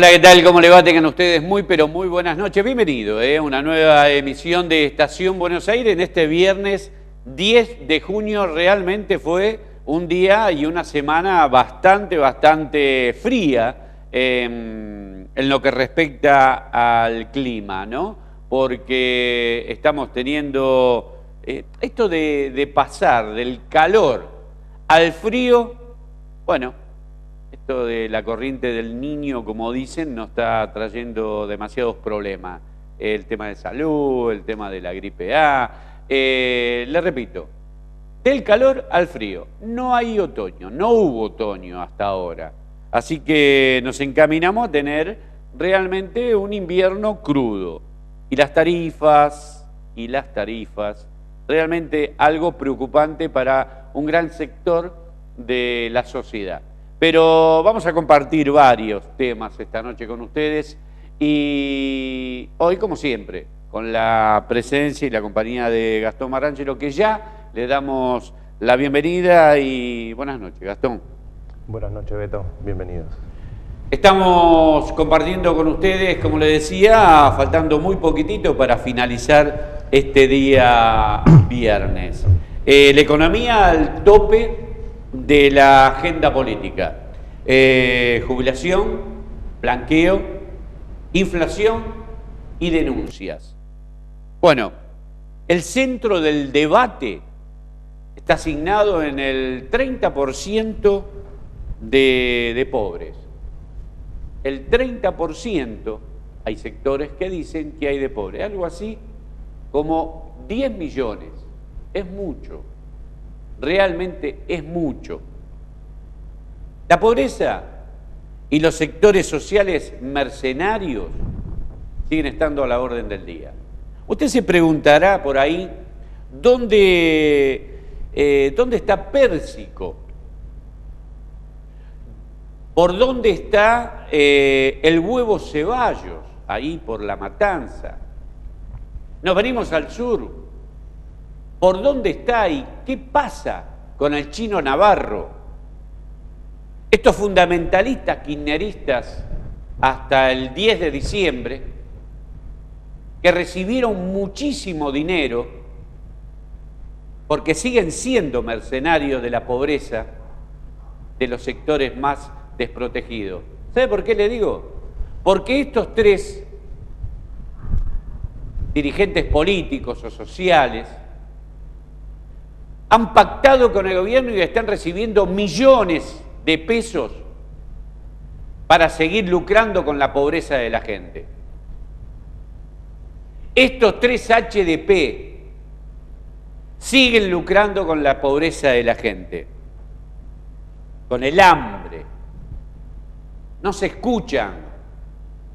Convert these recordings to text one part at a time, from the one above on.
Hola, ¿qué tal? ¿Cómo le va? Tengan ustedes muy, pero muy buenas noches. Bienvenido a una nueva emisión de Estación Buenos Aires en este viernes 10 de junio. Realmente fue un día y una semana bastante fría en lo que respecta al clima, ¿no? Porque estamos teniendo esto de pasar del calor al frío, bueno, esto de la corriente del Niño, como dicen, nos está trayendo demasiados problemas. El tema de salud, el tema de la gripe A. Le repito, del calor al frío. No hay otoño, no hubo otoño hasta ahora. Así que nos encaminamos a tener realmente un invierno crudo. Y las tarifas, realmente algo preocupante para un gran sector de la sociedad. Pero vamos a compartir varios temas esta noche con ustedes y hoy, como siempre, con la presencia y la compañía de Gastón Marangelo, que ya le damos la bienvenida y buenas noches, Gastón. Buenas noches, Beto. Bienvenidos. Estamos compartiendo con ustedes, como les decía, faltando muy poquitito para finalizar este día viernes. La economía al tope de la agenda política. Jubilación, blanqueo, inflación y denuncias. Bueno, el centro del debate está asignado en el 30% de pobres. El 30%, hay sectores que dicen que hay de pobres, algo así como 10 millones. Es mucho. Realmente es mucho. La pobreza y los sectores sociales mercenarios siguen estando a la orden del día. Usted se preguntará por ahí, ¿dónde está Pérsico? ¿Por dónde está el Huevo Ceballos? Ahí por La Matanza. Nos venimos al sur. ¿Por dónde está y qué pasa con el Chino Navarro? Estos fundamentalistas kirchneristas hasta el 10 de diciembre, que recibieron muchísimo dinero porque siguen siendo mercenarios de la pobreza de los sectores más desprotegidos. ¿Sabe por qué le digo? Porque estos tres dirigentes políticos o sociales han pactado con el gobierno y están recibiendo millones de pesos para seguir lucrando con la pobreza de la gente. Estos tres HDP siguen lucrando con la pobreza de la gente, con el hambre. No se escuchan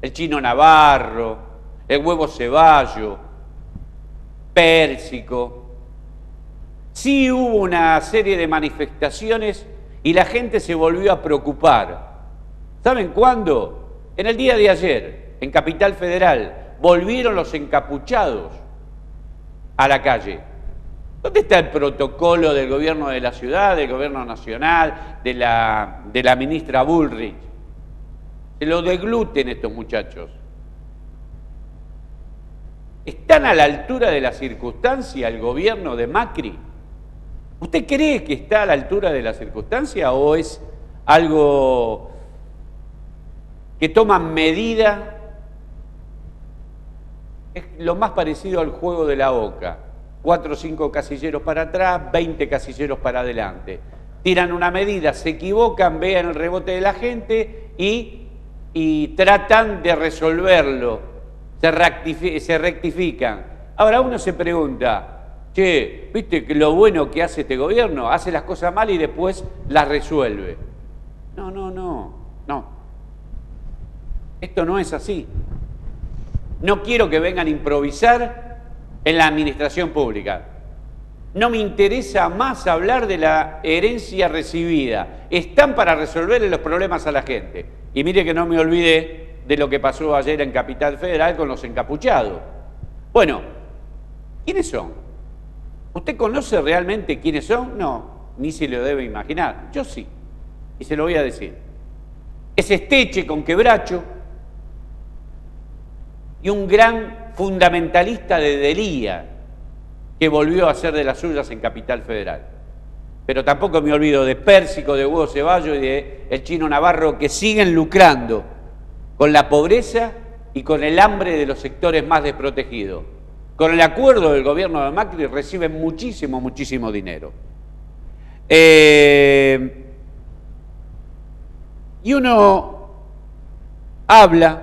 el Chino Navarro, el Huevo Ceballos, Pérsico. Sí hubo una serie de manifestaciones y la gente se volvió a preocupar. ¿Saben cuándo? En el día de ayer, en Capital Federal, volvieron los encapuchados a la calle. ¿Dónde está el protocolo del gobierno de la ciudad, del gobierno nacional, de la ministra Bullrich? Se lo degluten estos muchachos. ¿Están a la altura de la circunstancia el gobierno de Macri? ¿Usted cree que está a la altura de la circunstancia o es algo que toma medida? Es lo más parecido al juego de la oca. 4 o 5 casilleros para atrás, 20 casilleros para adelante. Tiran una medida, se equivocan, vean el rebote de la gente y tratan de resolverlo. Se rectifican. Ahora uno se pregunta, che, ¿viste que lo bueno que hace este gobierno? Hace las cosas mal y después las resuelve. No. Esto no es así. No quiero que vengan a improvisar en la administración pública. No me interesa más hablar de la herencia recibida. Están para resolverle los problemas a la gente. Y mire que no me olvidé de lo que pasó ayer en Capital Federal con los encapuchados. Bueno, ¿quiénes son? ¿Usted conoce realmente quiénes son? No, ni se lo debe imaginar. Yo sí, y se lo voy a decir. Es Esteche con Quebracho, y un gran fundamentalista de Delía, que volvió a hacer de las suyas en Capital Federal. Pero tampoco me olvido de Pérsico, de Hugo Ceballos y de el Chino Navarro, que siguen lucrando con la pobreza y con el hambre de los sectores más desprotegidos. Con el acuerdo del gobierno de Macri reciben muchísimo, muchísimo dinero. Y uno habla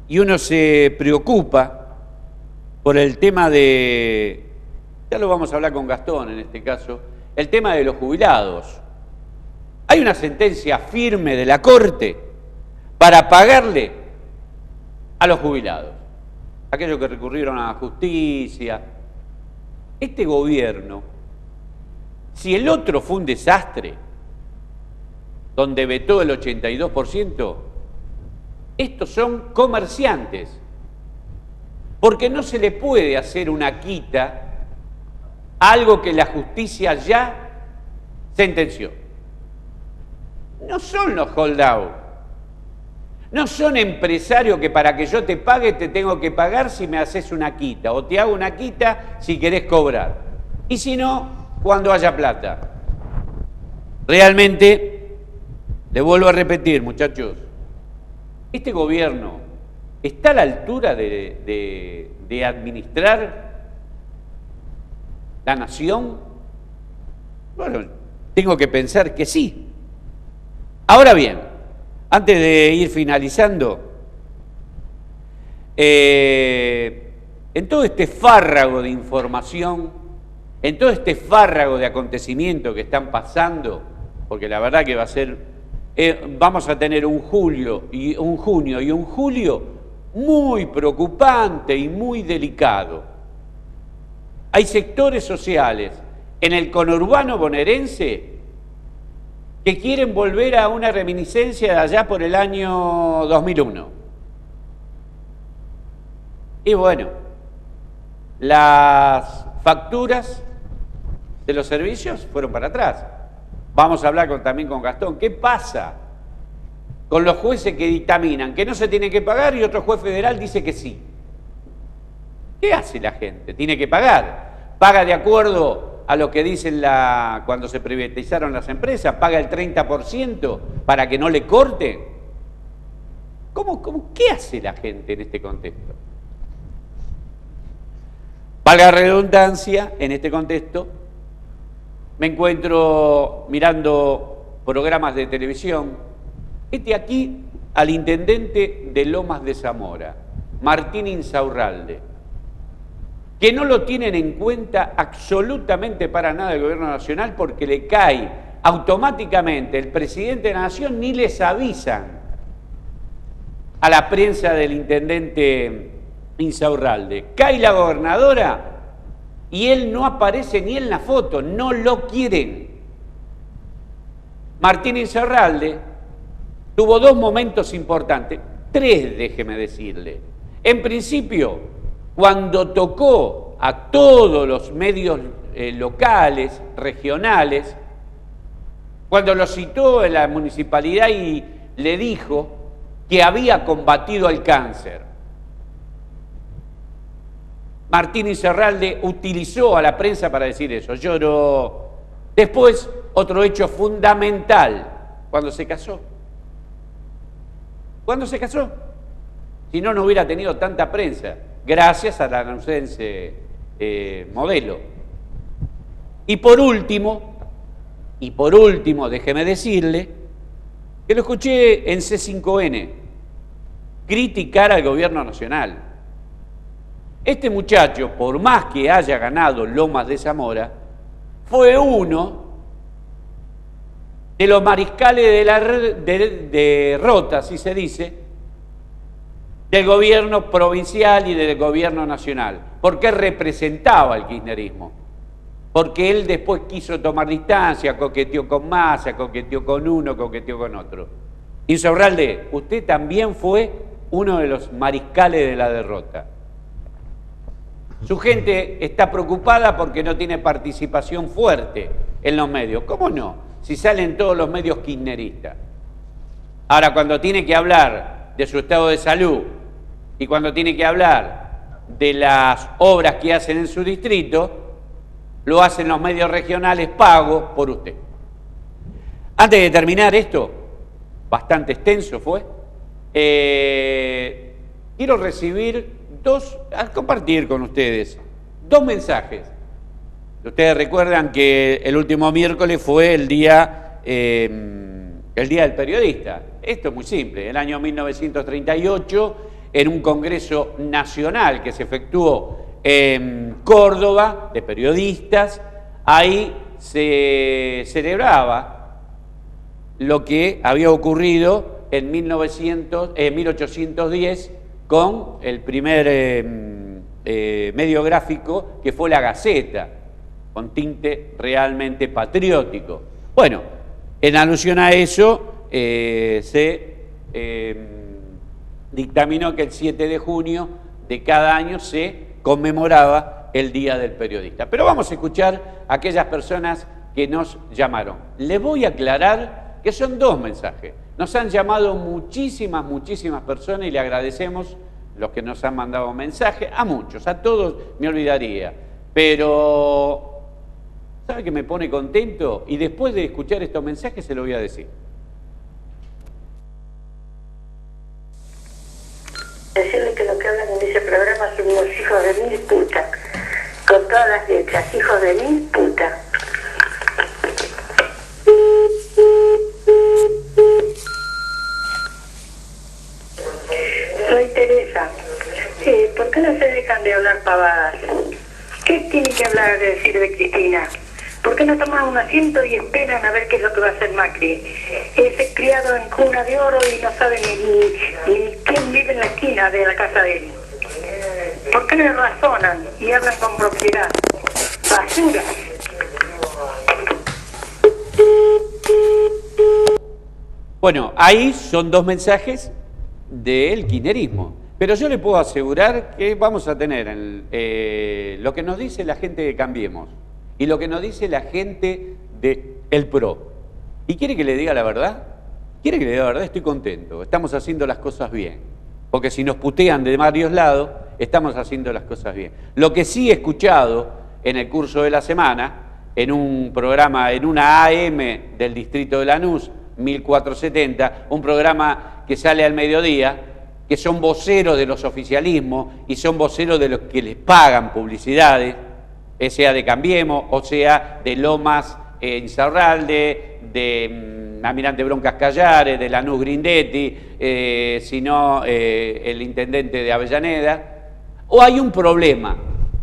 y uno se preocupa por el tema de, ya lo vamos a hablar con Gastón en este caso, el tema de los jubilados. Hay una sentencia firme de la Corte para pagarle a los jubilados, aquellos que recurrieron a la justicia. Este gobierno, si el otro fue un desastre, donde vetó el 82%, estos son comerciantes, porque no se le puede hacer una quita a algo que la justicia ya sentenció. No son los holdout, no son empresarios que para que yo te pague te tengo que pagar si me haces una quita, o te hago una quita si querés cobrar, y si no, cuando haya plata. Realmente, le vuelvo a repetir, muchachos, este gobierno está a la altura de administrar la nación. Bueno, tengo que pensar que sí. Ahora bien, antes de ir finalizando, en todo este fárrago de información, en todo este fárrago de acontecimientos que están pasando, porque la verdad que va a ser, vamos a tener un junio y un julio muy preocupante y muy delicado. Hay sectores sociales en el conurbano bonaerense que quieren volver a una reminiscencia de allá por el año 2001. Y bueno, las facturas de los servicios fueron para atrás. Vamos a hablar también con Gastón. ¿Qué pasa con los jueces que dictaminan que no se tiene que pagar y otro juez federal dice que sí? ¿Qué hace la gente? Tiene que pagar. Paga de acuerdo a lo que dicen cuando se privatizaron las empresas, paga el 30% para que no le corten. ¿Qué hace la gente en este contexto? Valga la redundancia, en este contexto, me encuentro mirando programas de televisión. Aquí al intendente de Lomas de Zamora, Martín Insaurralde, que no lo tienen en cuenta absolutamente para nada el gobierno nacional porque le cae automáticamente el presidente de la nación, ni les avisan a la prensa del intendente Insaurralde. Cae la gobernadora y él no aparece ni en la foto, no lo quieren. Martín Insaurralde tuvo dos momentos importantes, tres, déjeme decirle. En principio, cuando tocó a todos los medios locales, regionales, cuando lo citó en la municipalidad y le dijo que había combatido el cáncer. Martín Insaurralde utilizó a la prensa para decir eso, lloró. Después, otro hecho fundamental, cuando se casó. ¿Cuándo se casó? Si no, no hubiera tenido tanta prensa, gracias a la lanucense modelo. Y por último, déjeme decirle, que lo escuché en C5N, criticar al gobierno nacional. Este muchacho, por más que haya ganado Lomas de Zamora, fue uno de los mariscales de Rota, así se dice, del gobierno provincial y del gobierno nacional, porque representaba al kirchnerismo, porque él después quiso tomar distancia, coqueteó con Massa, coqueteó con uno, coqueteó con otro. Insaurralde, usted también fue uno de los mariscales de la derrota. Su gente está preocupada porque no tiene participación fuerte en los medios. ¿Cómo no? Si salen todos los medios kirchneristas. Ahora, cuando tiene que hablar de su estado de salud, Y cuando tiene que hablar de las obras que hacen en su distrito, lo hacen los medios regionales pagos por usted. Antes de terminar esto, bastante extenso fue, quiero compartir con ustedes dos mensajes. Ustedes recuerdan que el último miércoles fue el día del periodista. Esto es muy simple. El año 1938, en un congreso nacional que se efectuó en Córdoba, de periodistas, ahí se celebraba lo que había ocurrido en 1810 con el primer medio gráfico, que fue la Gaceta, con tinte realmente patriótico. Bueno, en alusión a eso se dictaminó que el 7 de junio de cada año se conmemoraba el Día del Periodista. Pero vamos a escuchar a aquellas personas que nos llamaron. Les voy a aclarar que son dos mensajes. Nos han llamado muchísimas personas y le agradecemos los que nos han mandado mensajes, a muchos, a todos me olvidaría, pero ¿sabe qué me pone contento? Y después de escuchar estos mensajes se lo voy a decir. Decirle que lo que hablan en ese programa son unos hijos de mil putas, con todas las letras, hijos de mil putas. Soy Teresa. ¿Por qué no se dejan de hablar pavadas? ¿Qué tiene que hablar de decir de Cristina? ¿Por qué no toman un asiento y esperan a ver qué es lo que va a hacer Macri? Es criado en cuna de oro y no sabe ni quién vive en la esquina de la casa de él. ¿Por qué no razonan y hablan con propiedad? Basura. Bueno, ahí son dos mensajes del kirchnerismo, pero yo le puedo asegurar que vamos a tener lo que nos dice la gente de Cambiemos y lo que nos dice la gente del PRO. ¿Y quiere que le diga la verdad? ¿Quiere que le diga la verdad? Estoy contento, estamos haciendo las cosas bien, porque si nos putean de varios lados, estamos haciendo las cosas bien. Lo que sí he escuchado en el curso de la semana, en un programa, en una AM del distrito de Lanús, 1470, un programa que sale al mediodía, que son voceros de los oficialismos y son voceros de los que les pagan publicidades, sea de Cambiemos, o sea de Lomas Insaurralde, de Almirante Broncas Callares, de Lanús Grindetti, sino el intendente de Avellaneda, o hay un problema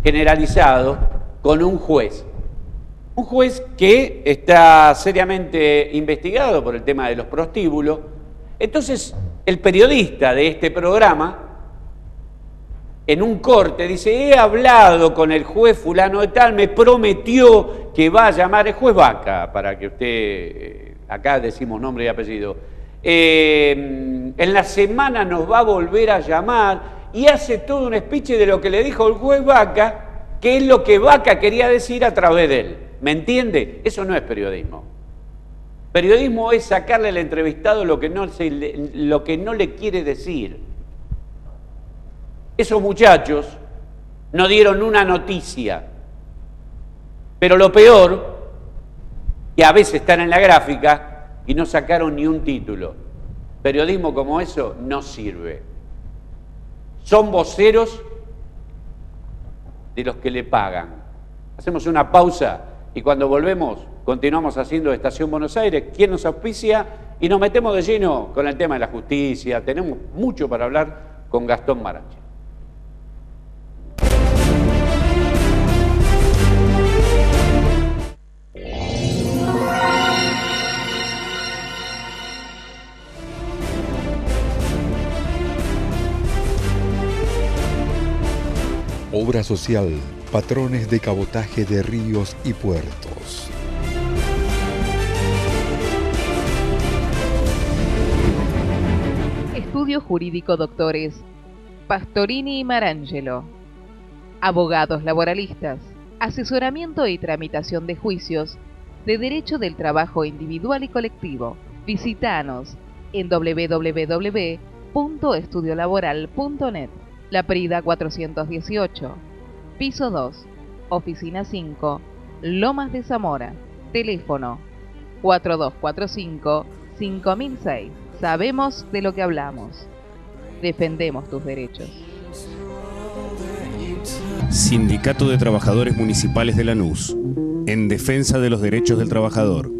generalizado con un juez que está seriamente investigado por el tema de los prostíbulos. Entonces, el periodista de este programa, en un corte, dice: he hablado con el juez fulano de tal, me prometió que va a llamar, el juez Vaca, para que usted, acá decimos nombre y apellido, en la semana nos va a volver a llamar, y hace todo un speech de lo que le dijo el juez Vaca, que es lo que Vaca quería decir a través de él. ¿Me entiende? Eso no es periodismo. Periodismo es sacarle al entrevistado lo que no le quiere decir. Esos muchachos no dieron una noticia, pero lo peor, que a veces están en la gráfica y no sacaron ni un título. Periodismo como eso no sirve. Son voceros de los que le pagan. Hacemos una pausa y cuando volvemos continuamos haciendo Estación Buenos Aires, quién nos auspicia, y nos metemos de lleno con el tema de la justicia. Tenemos mucho para hablar con Gastón Maranchi. Obra social, patrones de cabotaje de ríos y puertos. Estudio Jurídico Doctores Pastorini y Marangelo. Abogados laboralistas, asesoramiento y tramitación de juicios de derecho del trabajo individual y colectivo. Visítanos en www.estudiolaboral.net. La Prida 418, piso 2, oficina 5, Lomas de Zamora. Teléfono 4245-5006. Sabemos de lo que hablamos. Defendemos tus derechos. Sindicato de Trabajadores Municipales de Lanús, en defensa de los derechos del trabajador.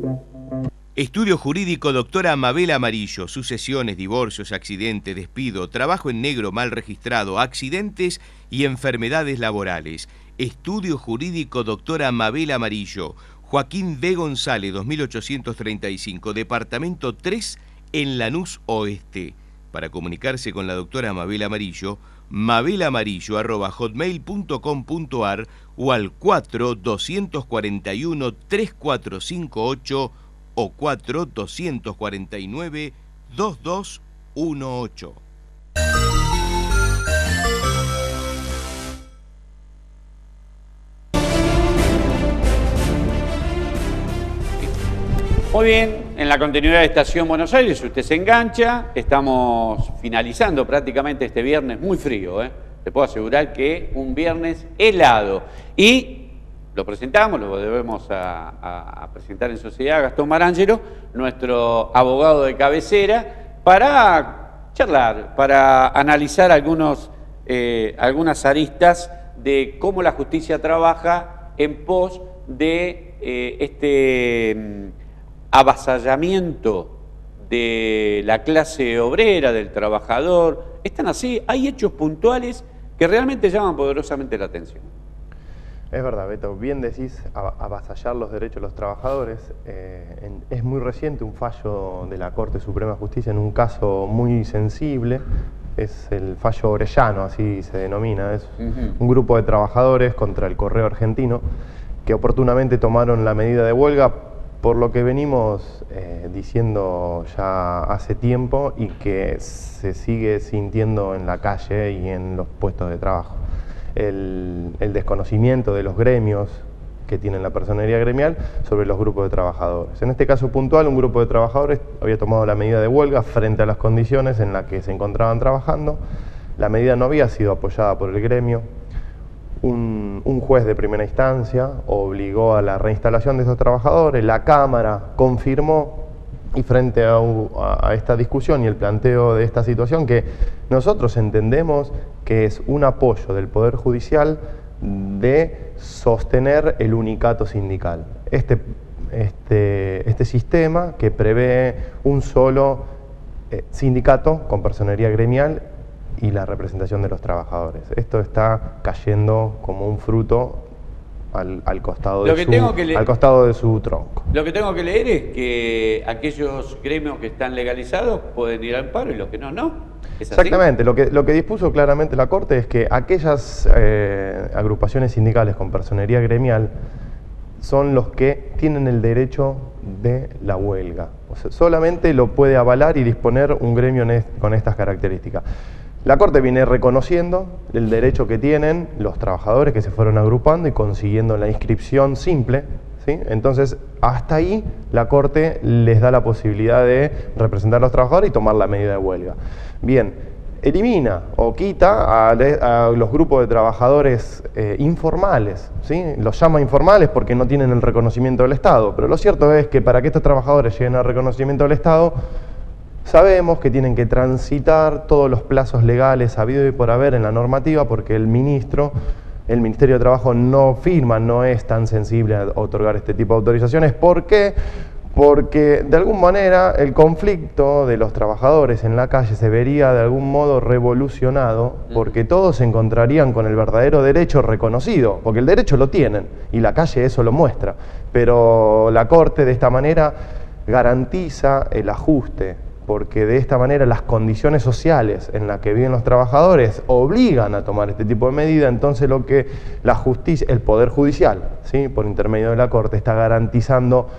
Estudio Jurídico Doctora Mabel Amarillo. Sucesiones, divorcios, accidente, despido, trabajo en negro mal registrado, accidentes y enfermedades laborales. Estudio Jurídico Doctora Mabel Amarillo. Joaquín B. González, 2835, Departamento 3, en Lanús Oeste. Para comunicarse con la doctora Mabel Amarillo, mabelamarillo@hotmail.com.ar o al 4-241-3458 o 4-249-2218. Muy bien, en la continuidad de Estación Buenos Aires, usted se engancha, estamos finalizando prácticamente este viernes muy frío, Te puedo asegurar que un viernes helado. Y lo presentamos, lo debemos a presentar en sociedad a Gastón Marangelo, nuestro abogado de cabecera, para charlar, para analizar algunas aristas de cómo la justicia trabaja en pos de este avasallamiento de la clase obrera, del trabajador. Están así, hay hechos puntuales que realmente llaman poderosamente la atención. Es verdad, Beto, bien decís, avasallar los derechos de los trabajadores. Es muy reciente un fallo de la Corte Suprema de Justicia en un caso muy sensible. Es el fallo Orellano, así se denomina. Es un grupo de trabajadores contra el Correo Argentino que oportunamente tomaron la medida de huelga, por lo que venimos diciendo ya hace tiempo y que se sigue sintiendo en la calle y en los puestos de trabajo. El desconocimiento de los gremios que tienen la personería gremial sobre los grupos de trabajadores. En este caso puntual, un grupo de trabajadores había tomado la medida de huelga frente a las condiciones en las que se encontraban trabajando. La medida no había sido apoyada por el gremio. Un juez de primera instancia obligó a la reinstalación de esos trabajadores, la Cámara confirmó, y frente a esta discusión y el planteo de esta situación, que nosotros entendemos que es un apoyo del Poder Judicial de sostener el unicato sindical. Este sistema que prevé un solo sindicato con personería gremial y la representación de los trabajadores. Esto está cayendo como un fruto al costado de su tronco. Lo que tengo que leer es que aquellos gremios que están legalizados pueden ir al paro y los que no, no. ¿Es así? Exactamente. Lo que dispuso claramente la Corte es que aquellas agrupaciones sindicales con personería gremial son los que tienen el derecho de la huelga. O sea, solamente lo puede avalar y disponer un gremio con estas características. La Corte viene reconociendo el derecho que tienen los trabajadores que se fueron agrupando y consiguiendo la inscripción simple, ¿sí? Entonces, hasta ahí la Corte les da la posibilidad de representar a los trabajadores y tomar la medida de huelga. Bien, elimina o quita a los grupos de trabajadores informales, ¿sí? Los llama informales porque no tienen el reconocimiento del Estado, pero lo cierto es que para que estos trabajadores lleguen al reconocimiento del Estado, sabemos que tienen que transitar todos los plazos legales habido y por haber en la normativa, porque el Ministerio de Trabajo no firma, no es tan sensible a otorgar este tipo de autorizaciones. ¿Por qué? Porque de alguna manera el conflicto de los trabajadores en la calle se vería de algún modo revolucionado, porque todos se encontrarían con el verdadero derecho reconocido, porque el derecho lo tienen y la calle eso lo muestra, pero la Corte de esta manera garantiza el ajuste, porque de esta manera las condiciones sociales en las que viven los trabajadores obligan a tomar este tipo de medida. Entonces lo que la justicia, el Poder Judicial, ¿sí?, por intermedio de la Corte, está garantizando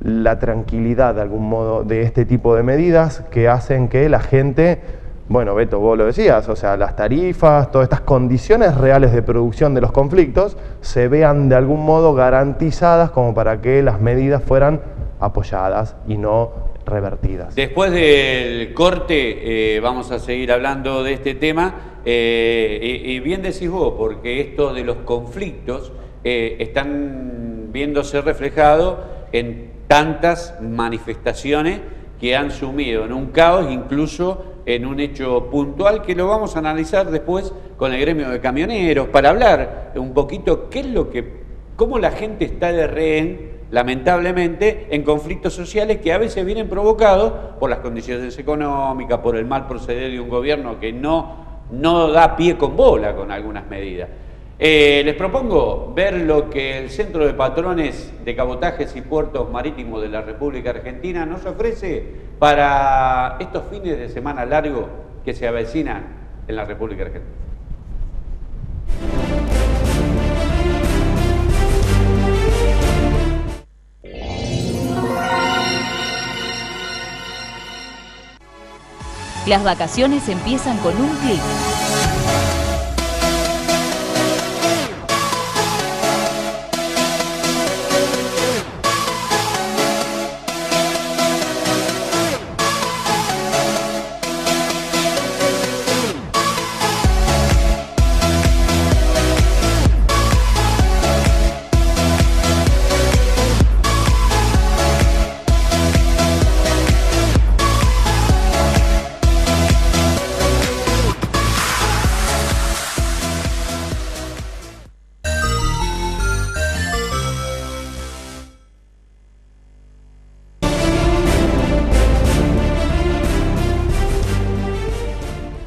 la tranquilidad de algún modo de este tipo de medidas que hacen que la gente, bueno, Beto, vos lo decías, o sea, las tarifas, todas estas condiciones reales de producción de los conflictos se vean de algún modo garantizadas como para que las medidas fueran apoyadas y no revertidas. Después del corte vamos a seguir hablando de este tema y bien decís vos, porque esto de los conflictos están viéndose reflejados en tantas manifestaciones que han sumido en un caos, incluso en un hecho puntual que lo vamos a analizar después con el gremio de camioneros para hablar un poquito cómo la gente está de rehén, lamentablemente, en conflictos sociales que a veces vienen provocados por las condiciones económicas, por el mal proceder de un gobierno que no da pie con bola con algunas medidas. Les propongo ver lo que el Centro de Patrones de Cabotajes y Puertos Marítimos de la República Argentina nos ofrece para estos fines de semana largos que se avecinan en la República Argentina. Las vacaciones empiezan con un clic.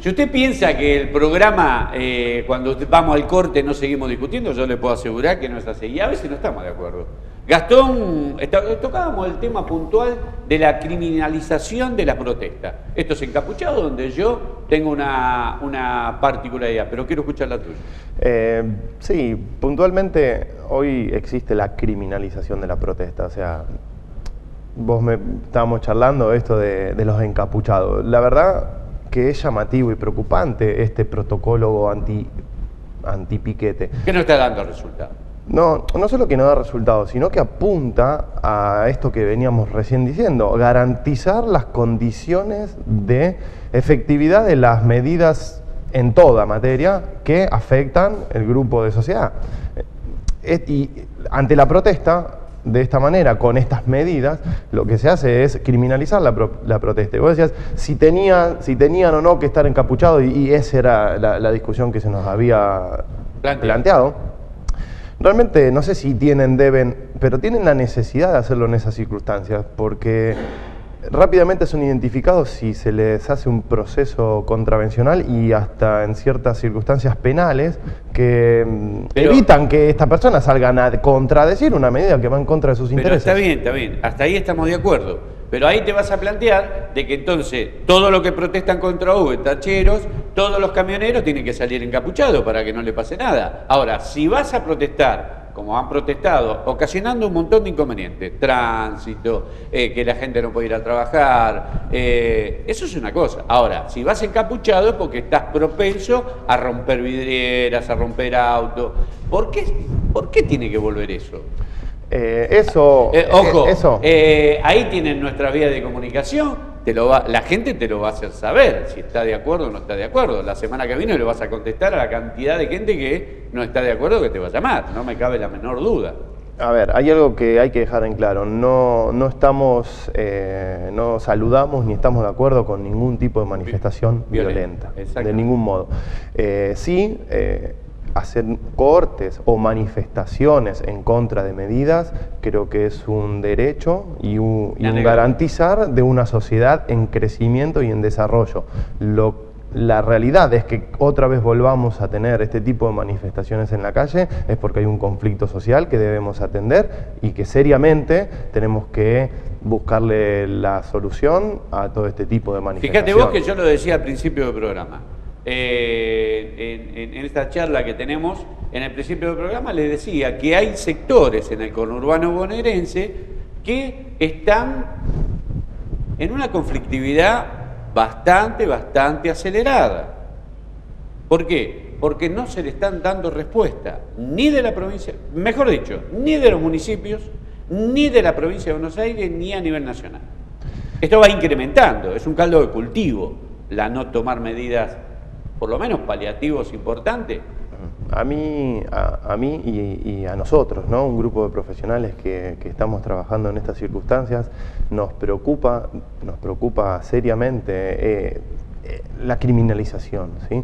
Si usted piensa que el programa, cuando vamos al corte no seguimos discutiendo, yo le puedo asegurar que no es así. Y a veces no estamos de acuerdo. Gastón, tocábamos el tema puntual de la criminalización de la protesta. Esto es encapuchado, donde yo tengo una particularidad, pero quiero escuchar la tuya. Sí, puntualmente hoy existe la criminalización de la protesta. O sea, estábamos charlando esto de los encapuchados. La verdad que es llamativo y preocupante este protocolo anti-piquete. Que no está dando resultados. No solo que no da resultados, sino que apunta a esto que veníamos recién diciendo, garantizar las condiciones de efectividad de las medidas en toda materia que afectan el grupo de sociedad. Y ante la protesta, de esta manera, con estas medidas, lo que se hace es criminalizar la protesta. Y vos decías, si tenían o no que estar encapuchados, y esa era la discusión que se nos había planteado. Realmente no sé si deben, pero tienen la necesidad de hacerlo en esas circunstancias, porque rápidamente son identificados si se les hace un proceso contravencional y hasta en ciertas circunstancias penales que evitan que estas personas salgan a contradecir una medida que va en contra de sus intereses. Pero está bien, hasta ahí estamos de acuerdo. Pero ahí te vas a plantear de que entonces todo lo que protestan contra Uber, tacheros, todos los camioneros tienen que salir encapuchados para que no le pase nada. Ahora, si vas a protestar, como han protestado, ocasionando un montón de inconvenientes, tránsito, que la gente no puede ir a trabajar, eso es una cosa. Ahora, si vas encapuchado es porque estás propenso a romper vidrieras, a romper autos. ¿Por qué tiene que volver eso? Ojo, ahí tienen nuestra vía de comunicación, la gente te lo va a hacer saber si está de acuerdo o no está de acuerdo. La semana que viene le vas a contestar a la cantidad de gente que no está de acuerdo, que te va a llamar, no me cabe la menor duda. A ver, hay algo que hay que dejar en claro, no saludamos ni estamos de acuerdo con ningún tipo de manifestación violenta, de ningún modo. Hacer cohortes o manifestaciones en contra de medidas creo que es un derecho y un garantizar de una sociedad en crecimiento y en desarrollo. La realidad es que otra vez volvamos a tener este tipo de manifestaciones en la calle es porque hay un conflicto social que debemos atender y que seriamente tenemos que buscarle la solución a todo este tipo de manifestaciones. Fíjate vos que yo lo decía al principio del programa. En esta charla que tenemos, en el principio del programa les decía que hay sectores en el conurbano bonaerense que están en una conflictividad bastante acelerada. ¿Por qué? Porque no se le están dando respuesta ni de la provincia, mejor dicho, ni de los municipios, ni de la provincia de Buenos Aires, ni a nivel nacional. Esto va incrementando, es un caldo de cultivo, la no tomar medidas, por lo menos paliativos importantes. A mí y a nosotros, ¿no? Un grupo de profesionales que estamos trabajando en estas circunstancias, nos preocupa seriamente la criminalización, ¿sí?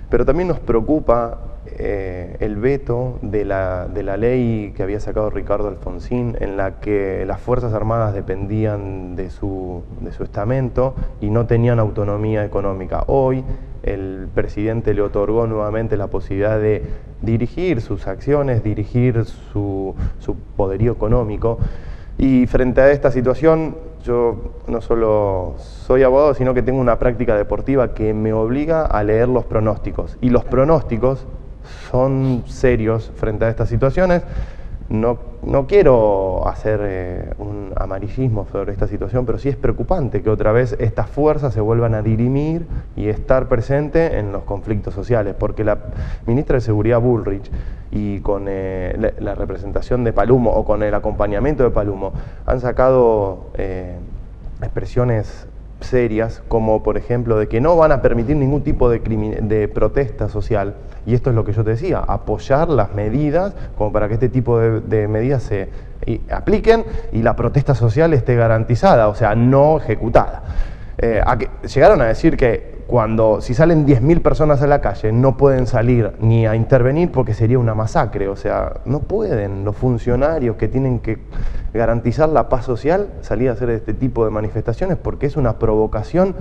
Pero también nos preocupa el veto de la ley que había sacado Ricardo Alfonsín, en la que las Fuerzas Armadas dependían de su estamento y no tenían autonomía económica. Hoy el presidente le otorgó nuevamente la posibilidad de dirigir sus acciones, dirigir su poderío económico. Y frente a esta situación, yo no solo soy abogado, sino que tengo una práctica deportiva que me obliga a leer los pronósticos. Y los pronósticos son serios frente a estas situaciones. No quiero hacer un amarillismo sobre esta situación, pero sí es preocupante que otra vez estas fuerzas se vuelvan a dirimir y estar presente en los conflictos sociales, porque la ministra de Seguridad Bullrich y con la representación de Palumo o con el acompañamiento de Palumo han sacado expresiones serias, como por ejemplo de que no van a permitir ningún tipo de protesta social, y esto es lo que yo te decía, apoyar las medidas como para que este tipo de medidas se apliquen y la protesta social esté garantizada, o sea, no ejecutada. Llegaron a decir que si salen 10.000 personas a la calle no pueden salir ni a intervenir porque sería una masacre, o sea, no pueden los funcionarios que tienen que garantizar la paz social salir a hacer este tipo de manifestaciones porque es una provocación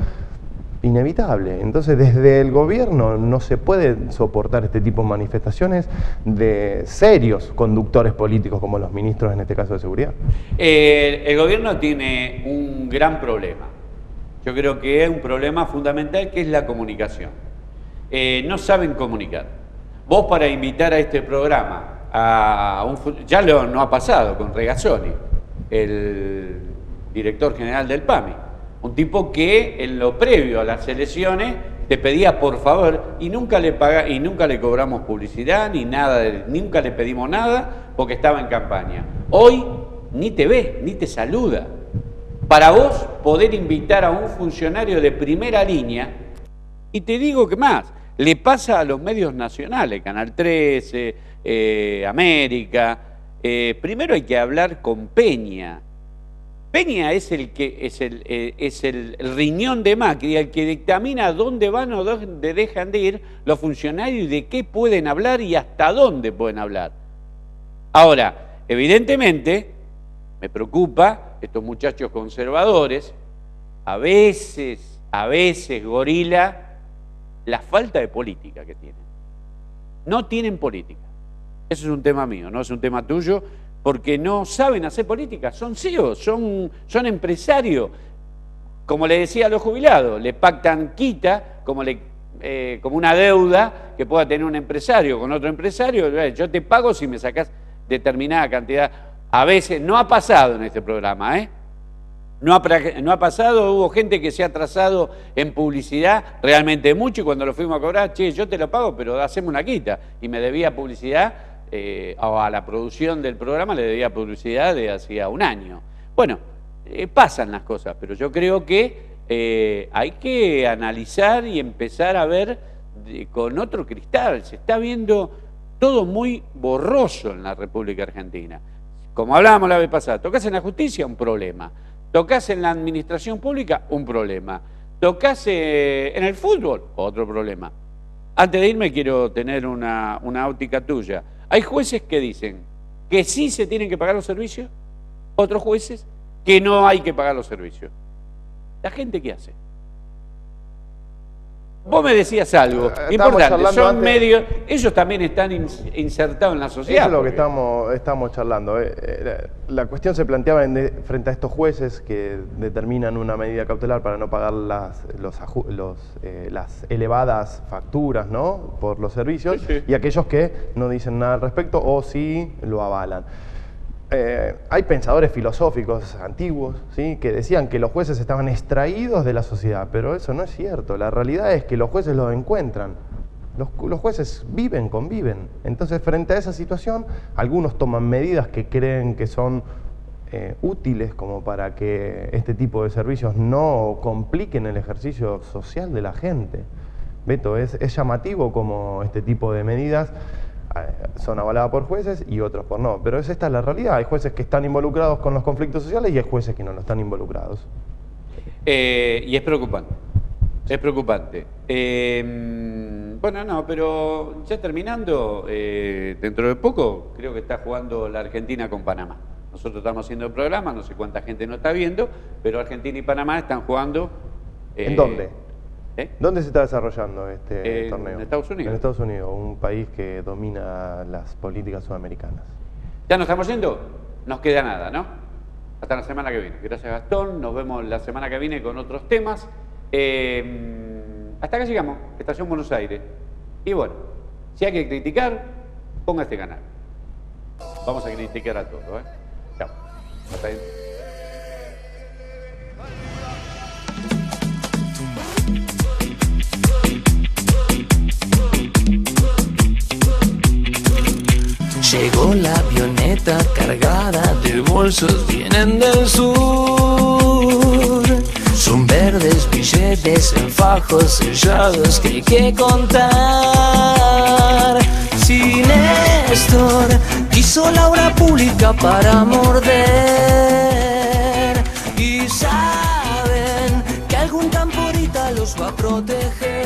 inevitable. Entonces, desde el gobierno no se puede soportar este tipo de manifestaciones de serios conductores políticos como los ministros, en este caso de seguridad. El gobierno tiene un gran problema. Yo creo que es un problema fundamental, que es la comunicación. No saben comunicar. Vos, para invitar a este programa ya no ha pasado con Regazzoni, el director general del PAMI, un tipo que en lo previo a las elecciones te pedía por favor y nunca le cobramos publicidad ni nada, nunca le pedimos nada porque estaba en campaña. Hoy ni te ve, ni te saluda. Para vos poder invitar a un funcionario de primera línea, y te digo que más, le pasa a los medios nacionales, Canal 13, América. Primero hay que hablar con Peña. Peña es el riñón de Macri, el que dictamina dónde van o dónde dejan de ir los funcionarios y de qué pueden hablar y hasta dónde pueden hablar. Ahora, evidentemente, me preocupa estos muchachos conservadores, a veces, gorila, la falta de política que tienen. No tienen política. Eso es un tema mío, no es un tema tuyo, porque no saben hacer política, son CEOs, son empresarios. Como le decía a los jubilados, le pactan quita como una deuda que pueda tener un empresario con otro empresario. Yo te pago si me sacás determinada cantidad. A veces, no ha pasado en este programa, no ha pasado, hubo gente que se ha atrasado en publicidad realmente mucho y cuando lo fuimos a cobrar, che, yo te lo pago, pero hacemos una quita. Y me debía publicidad, o a la producción del programa le debía publicidad de hacía un año. Bueno, pasan las cosas, pero yo creo que hay que analizar y empezar a ver con otro cristal. Se está viendo todo muy borroso en la República Argentina. Como hablábamos la vez pasada, tocás en la justicia, un problema. Tocás en la administración pública, un problema. Tocás en el fútbol, otro problema. Antes de irme quiero tener una óptica tuya. Hay jueces que dicen que sí se tienen que pagar los servicios, otros jueces que no hay que pagar los servicios. ¿La gente qué hace? Vos me decías algo importante, son medios, ellos también están insertados en la sociedad. Eso es lo que estamos charlando. La cuestión se planteaba frente a estos jueces que determinan una medida cautelar para no pagar las elevadas facturas, ¿no?, por los servicios, sí. Y aquellos que no dicen nada al respecto o sí lo avalan. Hay pensadores filosóficos antiguos, ¿sí?, que decían que los jueces estaban extraídos de la sociedad, pero eso no es cierto. La realidad es que los jueces los encuentran. Los jueces conviven. Entonces, frente a esa situación, algunos toman medidas que creen que son útiles como para que este tipo de servicios no compliquen el ejercicio social de la gente. Beto, es llamativo como este tipo de medidas son avaladas por jueces y otros por no, pero esta es la realidad. Hay jueces que están involucrados con los conflictos sociales y hay jueces que no están involucrados. Y es preocupante, es preocupante. Bueno, no, pero ya terminando, dentro de poco creo que está jugando la Argentina con Panamá. Nosotros estamos haciendo el programa, no sé cuánta gente nos está viendo, pero Argentina y Panamá están jugando... ¿En dónde? ¿Dónde se está desarrollando este torneo? En Estados Unidos. En Estados Unidos, un país que domina las políticas sudamericanas. ¿Ya nos estamos yendo? Nos queda nada, ¿no? Hasta la semana que viene. Gracias, Gastón. Nos vemos la semana que viene con otros temas. Hasta acá llegamos, Estación Buenos Aires. Y bueno, si hay que criticar, ponga este canal. Vamos a criticar a todos, ¿eh? Chao. Hasta ahí. Llegó la avioneta cargada de bolsos, vienen del sur. Son verdes billetes en fajos sellados que hay que contar. Si Néstor quiso la obra pública para morder, y saben que algún tamporita los va a proteger.